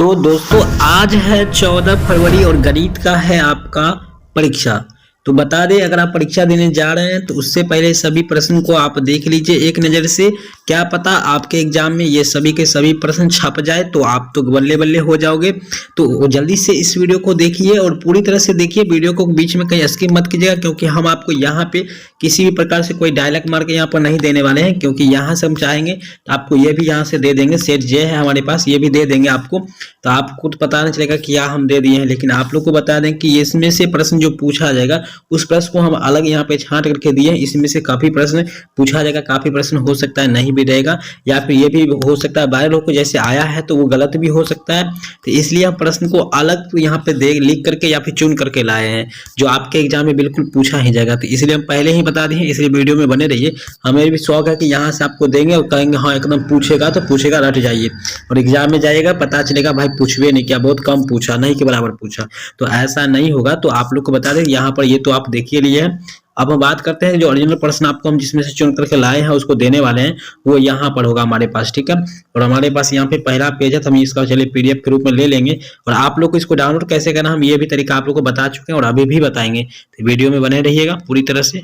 तो दोस्तों आज है 14 फरवरी और गणित का है आपका परीक्षा। तो बता दें, अगर आप परीक्षा देने जा रहे हैं तो उससे पहले सभी प्रश्न को आप देख लीजिए एक नज़र से। क्या पता आपके एग्जाम में ये सभी के सभी प्रश्न छप जाए तो आप तो बल्ले बल्ले हो जाओगे। तो जल्दी से इस वीडियो को देखिए और पूरी तरह से देखिए, वीडियो को बीच में कहीं स्किप मत कीजिएगा, क्योंकि हम आपको यहाँ पे किसी भी प्रकार से कोई डायलॉग मार के यहाँ पर नहीं देने वाले हैं। क्योंकि यहाँ से हम चाहेंगे तो आपको ये भी यहाँ से दे देंगे, सेट जे है हमारे पास, ये भी दे देंगे आपको। तो आपको तो पता नहीं चलेगा कि हम दे दिए हैं, लेकिन आप लोग को बता दें कि इसमें से प्रश्न जो पूछा जाएगा उस प्रश्न को हम अलग यहाँ पे छांट करके दिए हैं। इसमें से काफी प्रश्न पूछा जाएगा, काफी प्रश्न हो सकता है नहीं भी रहेगा, या फिर ये भी हो सकता है वायरल होकर जैसे आया है तो वो गलत भी हो सकता है। तो इसलिए हम प्रश्न को अलग यहाँ पे लिख करके या फिर चुन करके लाए हैं जो आपके एग्जाम में बिल्कुल पूछा ही जाएगा। तो इसलिए हम पहले ही बता दिए, इसलिए वीडियो में बने रहिए। हमें भी शौक है कि यहाँ से आपको देंगे और कहेंगे हाँ एकदम पूछेगा तो पूछेगा, रट जाइए, और एग्जाम में जाइएगा पता चलेगा भाई पूछवे नहीं, क्या बहुत कम पूछा, नहीं के बराबर पूछा। तो ऐसा नहीं होगा। तो आप लोग को बता दें यहाँ पर ये तो आप देखिए लिए हैं। अब हम बात करते हैं जो ओरिजिनल प्रश्न आपको हम जिसमें से चुन करके लाए हैं उसको देने वाले हैं, वो यहाँ पर होगा हमारे पास, ठीक है। और हमारे पास यहाँ पे पहला पेज है तो हम इसका चलिए पीडीएफ के रूप में ले लेंगे, और आप लोग को इसको डाउनलोड कैसे करना हम ये भी तरीका आप लोग को बता चुके हैं और अभी भी बताएंगे। तो वीडियो में बने रहिएगा पूरी तरह से।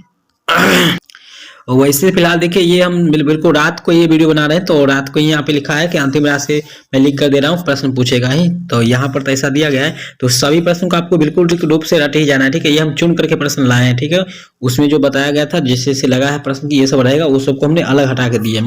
वैसे फिलहाल देखिए ये हम बिल्कुल रात को ये वीडियो बना रहे हैं, तो रात को यहाँ पे लिखा है कि अंतिम रात से मैं लिख कर दे रहा हूँ, प्रश्न पूछेगा ही। तो यहाँ पर तो ऐसा दिया गया है, तो सभी प्रश्न को आपको बिल्कुल रूप से रट ही जाना है, ठीक है। ये हम चुन करके प्रश्न लाए हैं, ठीक है। उसमें जो बताया गया था जैसे लगा है प्रश्न की ये सब रहेगा, वो सबको हमने अलग हटा के दिए।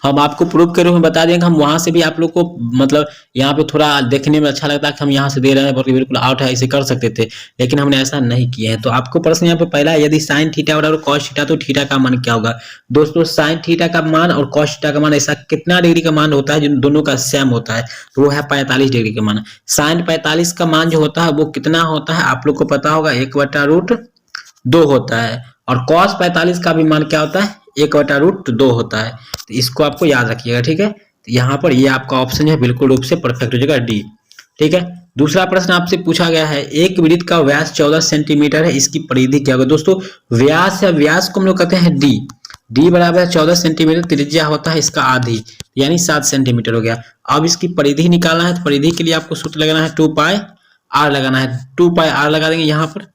हम आपको प्रूफ के रूप में बता देंगे, हम वहां से भी आप लोग को मतलब यहाँ पे थोड़ा देखने में अच्छा लगता है कि हम यहाँ से दे रहे हैं, बल्कि बिल्कुल आउट है, ऐसे कर सकते थे, लेकिन हमने ऐसा नहीं किया है। तो आपको प्रश्न यहाँ पे पहला, यदि साइन थीटा बराबर कॉस थीटा तो थीटा का मान क्या होगा। दोस्तों साइन थीटा का मान और कॉस थीटा का मान ऐसा कितना डिग्री का मान होता है जिन दोनों का सेम होता है, तो वो है 45 डिग्री का मान। साइन 45 का मान जो होता है वो कितना होता है आप लोग को पता होगा, 1/√2 होता है। और कॉस 45 का भी मान क्या होता है, 1/√2 होता है। तो इसको आपको याद रखिएगा, ठीक है। तो यहाँ पर ये आपका ऑप्शन है बिल्कुल रूप से परफेक्ट हो जाएगा, डी, ठीक है। दूसरा प्रश्न आपसे पूछा गया है, एक वृत्त का व्यास 14 सेंटीमीटर है, इसकी परिधि क्या होगा। दोस्तों व्यास या व्यास को हम लोग कहते हैं डी, डी बराबर 14 सेंटीमीटर, त्रिज्या होता है इसका आधी यानी 7 सेंटीमीटर हो गया। अब इसकी परिधि निकालना है, तो परिधि के लिए आपको सूत्र लगाना है 2πr लगाना है, 2πr लगा देंगे यहाँ पर।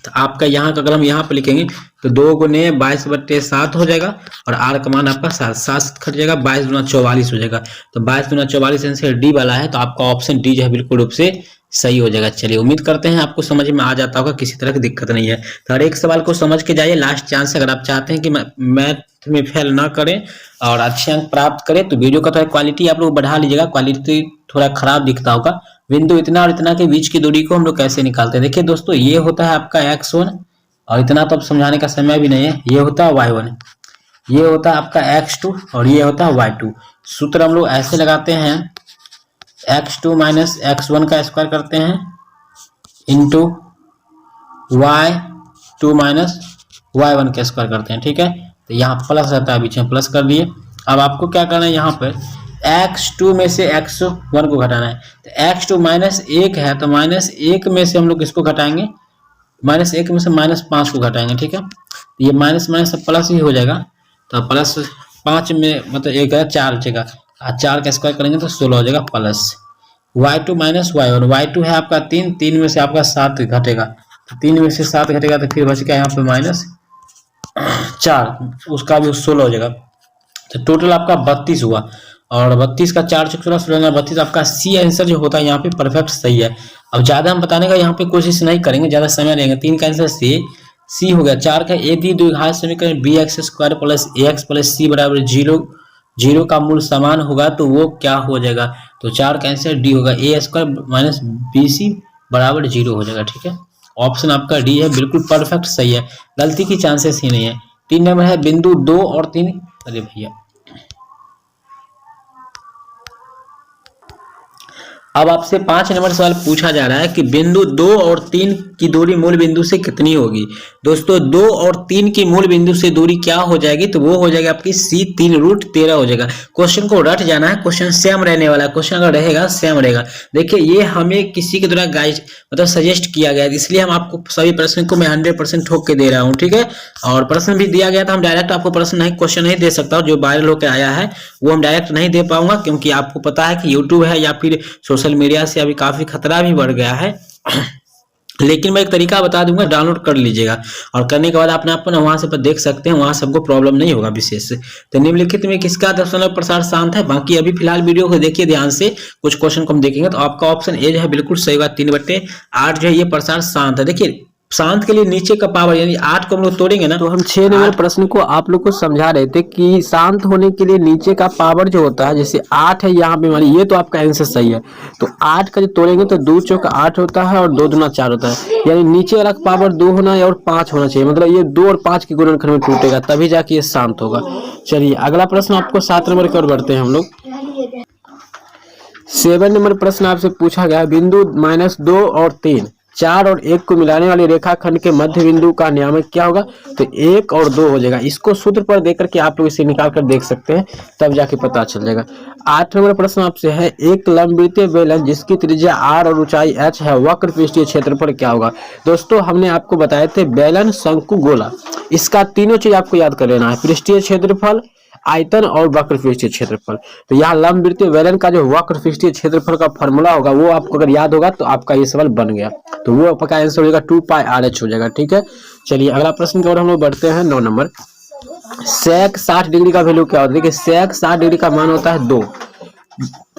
तो आपका यहाँ का अगर हम यहाँ पर लिखेंगे तो 2 गुने 22/7 हो जाएगा, और आर का मान आपका 7 खट जाएगा, 22 गुना 44 हो जाएगा। तो 22 गुना 44 आंसर डी वाला है, तो आपका ऑप्शन डी जो है बिल्कुल रूप से सही हो जाएगा। चलिए उम्मीद करते हैं आपको समझ में आ जाता होगा, किसी तरह की दिक्कत नहीं है। तो हर एक सवाल को समझ के जाइए, लास्ट चांस अगर आप चाहते हैं कि मैथ में फेल ना करें और अच्छे अंक प्राप्त करें, तो वीडियो का थोड़ा क्वालिटी आप लोग बढ़ा लीजिएगा, क्वालिटी थोड़ा खराब दिखता होगा। बिंदु इतना और इतना के बीच की दूरी को हम लोग कैसे निकालते हैं, देखिए दोस्तों ये होता है आपका x1, और इतना तो अब समझाने का समय भी नहीं है, ये होता है y1, ये होता है आपका x2 और ये होता है y2। सूत्र हम लोग ऐसे लगाते हैं, x2 माइनस x1 का स्क्वायर करते हैं इंटू y2 माइनस y1 का स्क्वायर करते हैं, ठीक है। तो यहाँ प्लस रहता है, बीच में प्लस कर दिए। अब आपको क्या करना है, यहाँ पर x2 में से x1 को घटाना है। तो x2 -1 है, तो -1 में से हम लोग इसको घटाएंगे, -1 में से -5 को घटाएंगे, ठीक है। तो ये माइनस माइनस प्लस ही हो जाएगा, तो प्लस 5 में मतलब 1 है 4 बचेगा, 4 का स्क्वायर करेंगे तो 16 हो जाएगा plus y2 minus y1। y2 है आपका 3, 3 में से आपका 7 घटेगा, तो 3 में से 7 घटेगा तो फिर बचेगा यहाँ पे -4, उसका भी 16 हो जाएगा। तो टोटल आपका 32 हुआ, और 32 का 4 16 16 32 आपका सी आंसर जो होता है यहाँ पे परफेक्ट सही है। अब ज्यादा हम बताने का यहाँ पे कोशिश नहीं करेंगे, ज्यादा समय लेंगे। 3 का आंसर सी हो गया। 4 का ए दी द्विघात समीकरण bx² plus ax plus c बराबर 0, 0 का मूल समान होगा तो वो क्या हो जाएगा, तो 4 का आंसर डी होगा, a² माइनस bc बराबर 0 हो जाएगा, ठीक है। ऑप्शन आपका डी है, बिल्कुल परफेक्ट सही है, गलती की चांसेस ही नहीं है। 3 नंबर है बिंदु 2 और 3, अरे भैया अब आपसे 5 नंबर सवाल पूछा जा रहा है कि बिंदु 2 और 3 की दूरी मूल बिंदु से कितनी होगी। दोस्तों 2 और 3 की मूल बिंदु से दूरी क्या हो जाएगी, तो वो हो जाएगी आपकी C 3√13 हो जाएगा। क्वेश्चन को रट जाना है, क्वेश्चन सेम रहने वाला है, क्वेश्चन अगर रहेगा सेम रहेगा। देखिए ये हमें किसी के द्वारा गाइड मतलब सजेस्ट किया गया है, इसलिए हम आपको सभी प्रश्न को मैं 100% ठोक के दे रहा हूँ, ठीक है। और प्रश्न भी दिया गया था, हम डायरेक्ट आपको प्रश्न नहीं क्वेश्चन नहीं दे सकता, जो वायरल होकर आया है वो हम डायरेक्ट नहीं दे पाऊंगा, क्योंकि आपको पता है कि यूट्यूब है या फिर सोशल मीडिया से अभी काफी खतरा भी बढ़ गया है। लेकिन मैं एक तरीका बता दूंगा, डाउनलोड कर लीजिएगा और करने के बाद अपने आप वहां से पर देख सकते हैं, वहां सबको प्रॉब्लम नहीं होगा विशेष। तो निम्नलिखित में किसका दशमलव प्रसार शांत है। बाकी अभी फिलहाल वीडियो को देखिए ध्यान से, कुछ क्वेश्चन को हम देखेंगे। तो आपका ऑप्शन ए जो है बिल्कुल सही होगा, 3/8 जो है ये प्रसार शांत है। देखिए शांत के लिए नीचे का पावर यानी 8 को हम लोग तोड़ेंगे ना, तो हम 6 नंबर प्रश्न को आप लोग को समझा रहे थे कि शांत होने के लिए नीचे का पावर जो होता है, जैसे 8 है यहाँ पे, मान ये तो आपका आंसर सही है। तो 8 का जो तोड़ेंगे तो 2 चौका 8 होता है और 2 दूना 4 होता है, यानी नीचे वाला पावर 2 होना है और 5 होना चाहिए, मतलब ये 2 और 5 के गुणनखंड में टूटेगा तभी जाके ये शांत होगा। चलिए अगला प्रश्न आपको 7 नंबर की ओर बढ़ते हैं हम लोग। 7 नंबर प्रश्न आपसे पूछा गया, बिंदु -2 और 3, 4 और 1 को मिलाने वाले रेखाखंड के मध्य बिंदु का नियामक क्या होगा। तो 1 और 2 हो जाएगा। इसको सूत्र पर देकर के आप लोग इसे निकाल कर देख सकते हैं, तब जाके पता चल जाएगा। 8 नंबर प्रश्न आपसे है, एक लंबवृत्तीय बेलन जिसकी त्रिज्या r और ऊंचाई h है, वक्र पृष्ठीय क्षेत्रफल क्या होगा। दोस्तों हमने आपको बताए थे बेलन, शंकु, गोला, इसका तीनों चीज आपको याद कर लेना है, पृष्ठीय क्षेत्रफल, आयतन और वक्र पृष्ठीय क्षेत्रफल। तो यहाँ लंबवृत्तीय बेलन का जो वक्र पृष्ठीय क्षेत्रफल का फॉर्मूला होगा वो आपको अगर याद होगा तो आपका ये सवाल बन गया, तो वो आपका आंसर हो जाएगा 2πRh हो जाएगा, ठीक है। चलिए अगला प्रश्न की ओर हम लोग बढ़ते हैं। 9 नंबर, सेक 60 डिग्री का वैल्यू क्या होता है। देखिए सेक 60 डिग्री का मान होता है 2,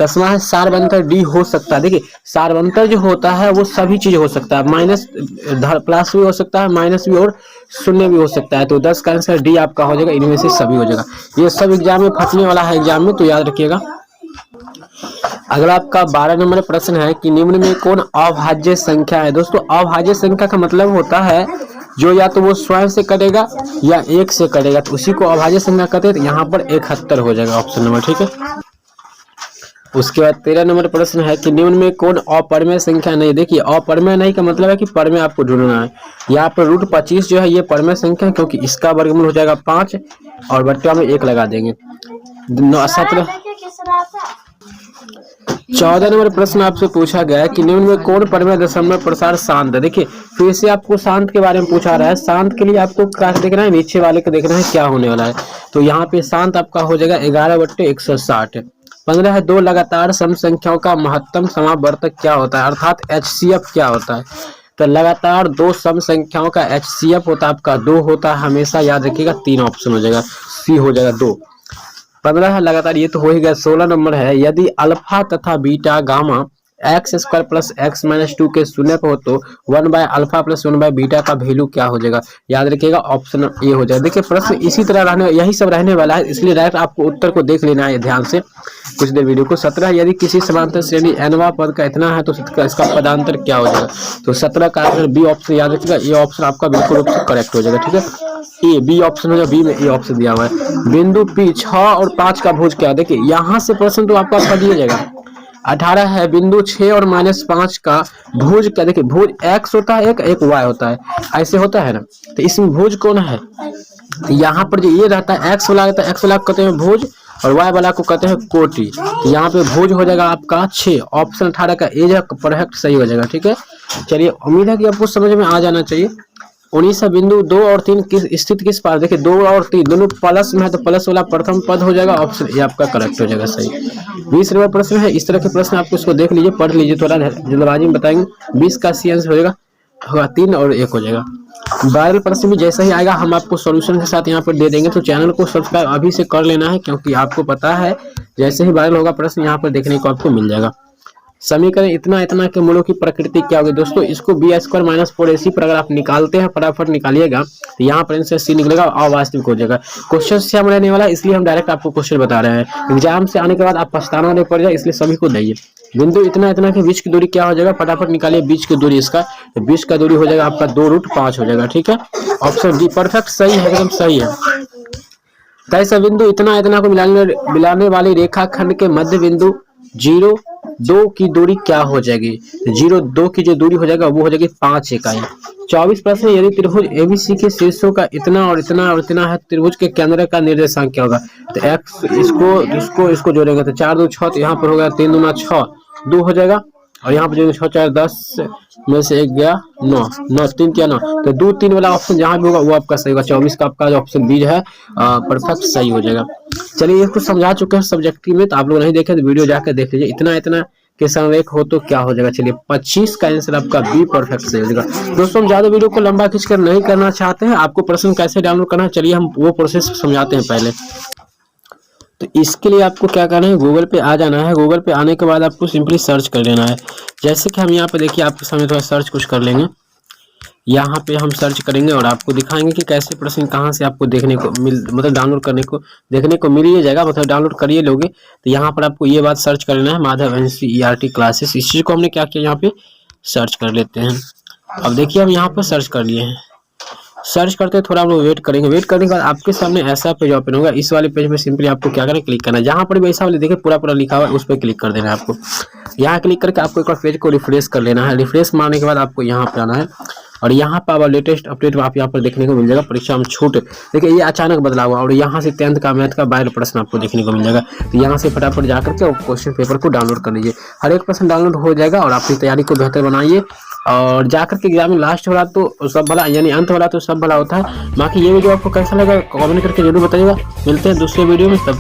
10वां है सारवंतर डी हो सकता है। देखिए सारवंतर जो होता है वो सभी चीज हो सकता है, माइनस प्लस भी हो सकता है, माइनस भी और शून्य भी हो सकता है। तो 10 का आंसर डी आपका हो जाएगा, इनमें से सभी हो जाएगा। ये सब एग्जाम में फटने वाला है एग्जाम में, तो याद रखिएगा। अगला आपका 12 नंबर प्रश्न है कि निम्न में कौन अभाज्य संख्या है। दोस्तों अभाज्य संख्या का मतलब होता है जो या तो वो स्वयं से कटेगा या 1 से कटेगा, तो उसी को अभाज्य संख्या कहते हैं। तो यहाँ पर 71 हो जाएगा ऑप्शन नंबर, ठीक है। उसके बाद 13 नंबर प्रश्न है कि निम्न में कौन अपरिमेय संख्या नहीं। देखिए अपरिमेय नहीं का मतलब है कि परिमेय आपको ढूंढना है। यहाँ पर √25 जो है ये परिमेय संख्या है, क्योंकि इसका वर्गमूल हो जाएगा 5 और बट्टा में 1 लगा देंगे। 14 नंबर प्रश्न आपसे पूछा गया है कि निम्न में कौन परिमेय दशमलव प्रसार शांत है। देखिए फिर से आपको शांत के बारे में पूछा रहा है। शांत के लिए आपको क्या देखना है, नीचे वाले को देखना है क्या होने वाला है। तो यहाँ पे शांत आपका हो जाएगा 11/160। 15 है, 2 लगातार सम संख्याओं का महत्तम समावर्तक क्या होता है, अर्थात HCF क्या होता है। तो लगातार 2 सम संख्याओं का HCF होता है आपका 2 होता है, हमेशा याद रखिएगा। 3 ऑप्शन हो जाएगा, सी हो जाएगा 2। 15 है लगातार, ये तो हो ही गया। 16 नंबर है, यदि अल्फा तथा बीटा गामा x² + x - 2 के शून्य पर हो तो 1/α + 1/बीटा का वैल्यू क्या हो जाएगा। याद रखिएगा ऑप्शन ए हो जाएगा। देखिए प्रश्न इसी तरह रहने, यही सब रहने वाला है, इसलिए डायरेक्ट आपको उत्तर को देख लेना है ध्यान से कुछ देर वीडियो को। 17 यदि किसी समांतर श्रेणी nवां पद का इतना है तो इसका पदांतर क्या हो जाएगा। तो 17 का आंसर बी ऑप्शन याद रखिएगा। ये ऑप्शन आपका बिल्कुल रूप से करेक्ट हो जाएगा, ठीक है। ए बी ऑप्शन हो जाएगा, बी में ए ऑप्शन दिया हुआ है। बिंदु P 6 और 5 का भुज क्या। देखिए यहाँ से प्रश्न तो आपका फट ही जाएगा। 18 है, बिंदु 6 और -5 का भुज क्या। देखिए भुज x होता है एक y होता है, ऐसे होता है ना। तो इसमें भुज कौन है, तो यहाँ पर जो ये रहता है x वाला रहता है, x वाला को कहते हैं भुज और y वाला को कहते हैं कोटि। तो यहाँ पे भुज हो जाएगा आपका 6। ऑप्शन 18 का ए जो परफेक्ट सही हो जाएगा, ठीक है। चलिए उम्मीद है कि आपको समझ में आ जाना चाहिए। 19 बिंदु 2 और 3 किस स्थित किस पार। देखिए 2 और 3 दोनों प्लस में है, तो प्लस वाला प्रथम पद हो जाएगा, ऑप्शन ए आपका करेक्ट हो जाएगा सही। 20 नंबर प्रश्न है, इस तरह के प्रश्न आपको इसको देख लीजिए, पढ़ लीजिए, थोड़ा जल्दबाजी में बताएंगे। 20 का सी आंसर हो जाएगा 3 और 1 हो जाएगा। वायरल प्रश्न भी जैसा ही आएगा हम आपको सॉल्यूशन के साथ यहाँ पर दे देंगे, तो चैनल को सब्सक्राइब अभी से कर लेना है, क्योंकि आपको पता है जैसे ही वायरल होगा प्रश्न यहाँ पर देखने को आपको मिल जाएगा। समीकरण इतना के मूलों की प्रकृति क्या होगी। दोस्तों इसको b² - 4ac पर अगर आप निकालते हैं, फटाफट निकालिएगा, तो यहाँ पर आंसर सी निकलेगा, अवास्तविक हो जाएगा। क्वेश्चन से हम रहने वाला है, इसलिए हम डायरेक्ट आपको क्वेश्चन बता रहे हैं। एग्जाम से आने के बाद आप पछताना नहीं पड़ जाए, इसलिए सभी को दइए। बिंदु इतना के बीच की दूरी क्या हो जाएगा, फटाफट निकालिए बीच की दूरी इसका। तो बीच का दूरी हो जाएगा आपका 2√5 हो जाएगा, ठीक है। ऑप्शन डी परफेक्ट सही है, एकदम सही है। 23 बिंदु इतना को मिलाने वाली रेखाखंड के मध्य बिंदु 0, 2 की दूरी क्या हो जाएगी? 0 2 की जो दूरी हो जाएगा वो हो जाएगी 5 इकाई। 24 प्रश्न, यदि त्रिभुज एबीसी के शीर्षों का इतना और इतना और इतना है, त्रिभुज के केंद्र का निर्देशांक क्या होगा? तो x इसको जोड़ेंगे तो 4 2 6, तो यहाँ पर होगा 3 दूना 6, 2 हो जाएगा, और यहाँ पर जो 6 4 10 में से 1 गया 9, 9 3 क्या 9, तो 2 3 वाला ऑप्शन जहाँ भी होगा वो आपका सही होगा। 24 का आपका ऑप्शन बी है परफेक्ट सही हो जाएगा। चलिए इसको समझा चुके हैं सब्जेक्टिव में, तो आप लोग नहीं देखे तो वीडियो जाकर देख लीजिए। इतना इतना के समवेक हो तो क्या हो जाएगा? चलिए 25 का आंसर आपका बी परफेक्ट सही हो जाएगा। दोस्तों हम ज्यादा वीडियो को लंबा खींचकर नहीं करना चाहते हैं, आपको प्रश्न कैसे डाउनलोड करना है चलिए हम वो प्रोसेस समझाते हैं पहले। तो इसके लिए आपको क्या करना है, गूगल पे आ जाना है। गूगल पे आने के बाद आपको सिंपली सर्च कर लेना है। जैसे कि हम यहाँ पे देखिए आपके सामने थोड़ा सर्च कुछ कर लेंगे। यहाँ पे हम सर्च करेंगे और आपको दिखाएंगे कि कैसे प्रश्न कहाँ से आपको देखने को मतलब डाउनलोड करने को देखने को मिल ही जाएगा, मतलब डाउनलोड करिए लोगे। तो यहाँ पर आपको ये बात सर्च कर लेना है, माधव NCERT क्लासेस। इस चीज़ को हमने क्या किया, यहाँ पे सर्च कर लेते हैं। अब देखिए हम यहाँ पर सर्च कर लिए हैं। सर्च करते थोड़ा हम लोग वेट करेंगे। वेट करने के बाद आपके सामने ऐसा पेज ओपन होगा। इस वाले पेज पे सिंपली आपको क्या करना है, क्लिक करना है। जहाँ पर भी ऐसा वाले देखिए पूरा लिखा हुआ है उस पर क्लिक कर देना है आपको। यहाँ क्लिक करके आपको एक बार पेज को रिफ्रेश कर लेना है। रिफ्रेश मारने के बाद आपको यहाँ पे आना है और यहाँ पर लेटेस्ट अपडेट आप यहाँ पर देखने को मिल जाएगा। परीक्षा में छूट देखिए ये अचानक बदला हुआ, और यहाँ से 10th का मैथ का 12 प्रश्न आपको देखने को मिल जाएगा। तो यहाँ से फटाफट जाकर के क्वेश्चन पेपर को डाउनलोड कर लीजिए। हर एक प्रश्न डाउनलोड हो जाएगा और अपनी तैयारी को बेहतर बनाइए। और जाकर के एग्जाम में लास्ट वाला तो सब भला, यानी अंत वाला तो सब भला होता है। बाकी ये वीडियो आपको कैसा लगा कमेंट करके जरूर बताइएगा। मिलते हैं दूसरे वीडियो में, तब